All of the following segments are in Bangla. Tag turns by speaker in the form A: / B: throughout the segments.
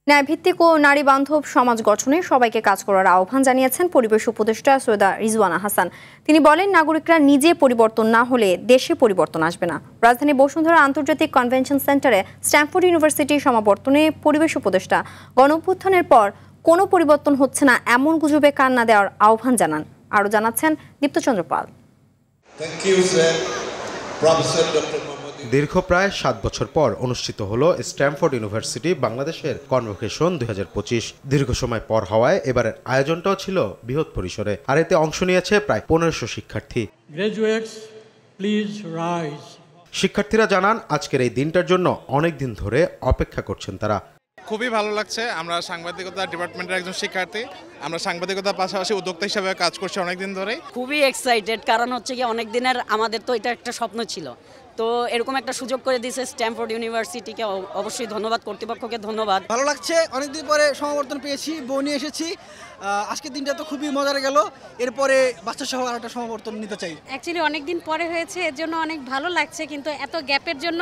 A: ন্যায়ভিত্তিক ও নারী বান্ধব সমাজ গঠনে সবাইকে কাজ করার আহ্বান জানিয়েছেন পরিবেশ উপদেষ্টা সৈয়দা রিজওয়ানা হাসান। তিনি বলেন, নাগরিকরা নিজে পরিবর্তন না হলে দেশে পরিবর্তন আসবে না। রাজধানী বসুন্ধরা আন্তর্জাতিক কনভেনশন সেন্টারে স্ট্যামফোর্ড ইউনিভার্সিটির সমাবর্তনে পরিবেশ উপদেষ্টা গণঅভ্যুত্থানের পর কোনো পরিবর্তন হচ্ছে না এমন গুজবে কান না দেওয়ার আহ্বান জানান। আরও জানাচ্ছেন দীপ্তচন্দ্র পাল।
B: দীর্ঘ প্রায় 7 বছর পর অনুষ্ঠিত হলো স্ট্যামফোর্ড ইউনিভার্সিটি বাংলাদেশের কনভোকেশন 2025। দীর্ঘ সময় পর হওয়ায় এবারের আয়োজনটাও ছিল বৃহৎ পরিসরে, আর এতে অংশ নিয়েছে প্রায় 1500 শিক্ষার্থী। শিক্ষার্থীরা জানান, আজকের এই দিনটার জন্য অনেক দিন ধরে অপেক্ষা করছেন তারা।
C: খুবই ভালো লাগছে। আমরা সাংবাদিকতা ডিপার্টমেন্টের একজন শিক্ষার্থী। আমরা সাংবাদিকতার পাশাপাশি উদ্যোক্তা হিসেবে কাজ করছি অনেকদিন ধরে।
D: খুবই এক্সাইটেড, কারণ হচ্ছে কি অনেক দিনের আমাদের তো এটা একটা স্বপ্ন ছিল, তো এরকম একটা সুযোগ করে দিয়েছে স্ট্যামফোর্ড ইউনিভার্সিটিকে। অবশ্যই ধন্যবাদ, কর্তৃপক্ষকে ধন্যবাদ।
E: ভালো লাগছে, অনেকদিন পরে সমাবর্তন পেয়েছি, বউ নিয়ে এসেছি। আজকের দিনটা তো খুবই মজার গেল। এরপরে বাচ্চা সহ আর একটা সমাবর্তন নিতে চাই।
F: অ্যাকচুয়ালি অনেকদিন পরে হয়েছে, এর জন্য অনেক ভালো লাগছে, কিন্তু এত গ্যাপের জন্য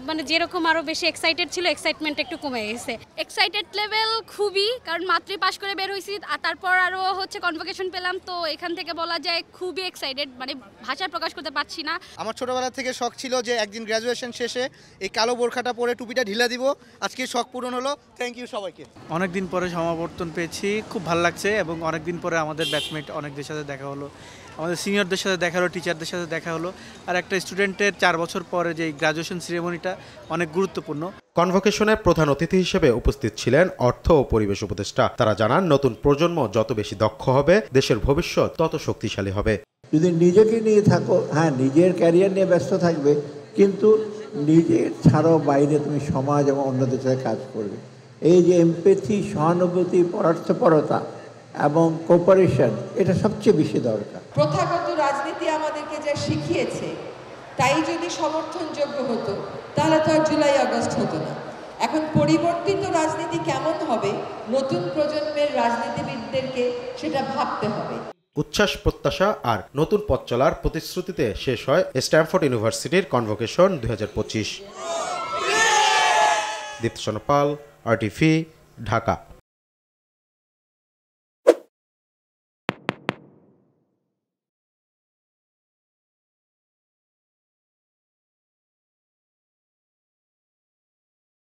F: মানে যেরকম আরও বেশি এক্সাইটেড ছিল, এক্সাইটমেন্ট একটু কমে গেছে।
G: এক্সাইটেড লেভেল খুবই, কারণ মাত্রই পাশ করে বের হয়েছি, আর তারপর আরও কনভোকেশন পেলাম, তো এখান থেকে বলা যায় খুবই এক্সাইটেড, মানে ভাষায় প্রকাশ করতে পারছি না।
E: আমার ছোটবেলা থেকে শখ ছিল যে একদিন গ্র্যাজুয়েশন শেষে এই কালো বোরখাটা পরে টুপিটা ঢিলা দিব। আজকে শখ পূরণ হলো। থ্যাংক ইউ সবাইকে।
H: অনেকদিন পরে সমাবর্তন পেয়েছি, খুব ভালো লাগছে, এবং অনেকদিন পরে আমাদের ব্যাচমেট অনেকদের সাথে দেখা হলো, আমাদের সিনিয়রদের সাথে দেখা হলো, টিচারদের সাথে দেখা হলো। আর একটা স্টুডেন্টের 4 বছর পরে যে গ্রাজুয়েশন সেরেমনিটা অনেক গুরুত্বপূর্ণ।
B: কনভোকেশনের প্রধান অতিথি হিসেবে উপস্থিত ছিলেন অর্থ ও পরিবেশ উপদেষ্টা। তারা জানান, নতুন প্রজন্ম যত বেশি দক্ষ হবে, দেশের ভবিষ্যৎ তত শক্তিশালী হবে।
I: যদি নিজেকে নিয়ে থাকো, হ্যাঁ নিজের ক্যারিয়ার নিয়ে ব্যস্ত থাকবে, কিন্তু নিজের ছাড়াও বাইরে তুমি সমাজ এবং অন্যদের সাথে কাজ করবে। এই যে এমপ্যাথি, সহানুভূতি, পরস্পরতা এবং কোঅপারেশন, এটা সবচেয়ে বেশি দরকার।
J: প্রথাগত রাজনীতি আমাদেরকে যা শিখিয়েছে, তাই যদি সমর্থনযোগ্য হতো তাহলে তো আর জুলাই আগস্ট হতো না। এখন পরিবর্তিত রাজনীতি কেমন হবে, নতুন প্রজন্মের রাজনীতিবিদদেরকে সেটা ভাবতে হবে।
B: উচ্ছ্বাস, প্রত্যাশা আর নতুন পথ চলার প্রতিশ্রুতিতে শেষ হয় স্ট্যামফোর্ড ইউনিভার্সিটির কনভোকেশন 2025। দীপ্তচন্দ্র পাল, RTV, ঢাকা।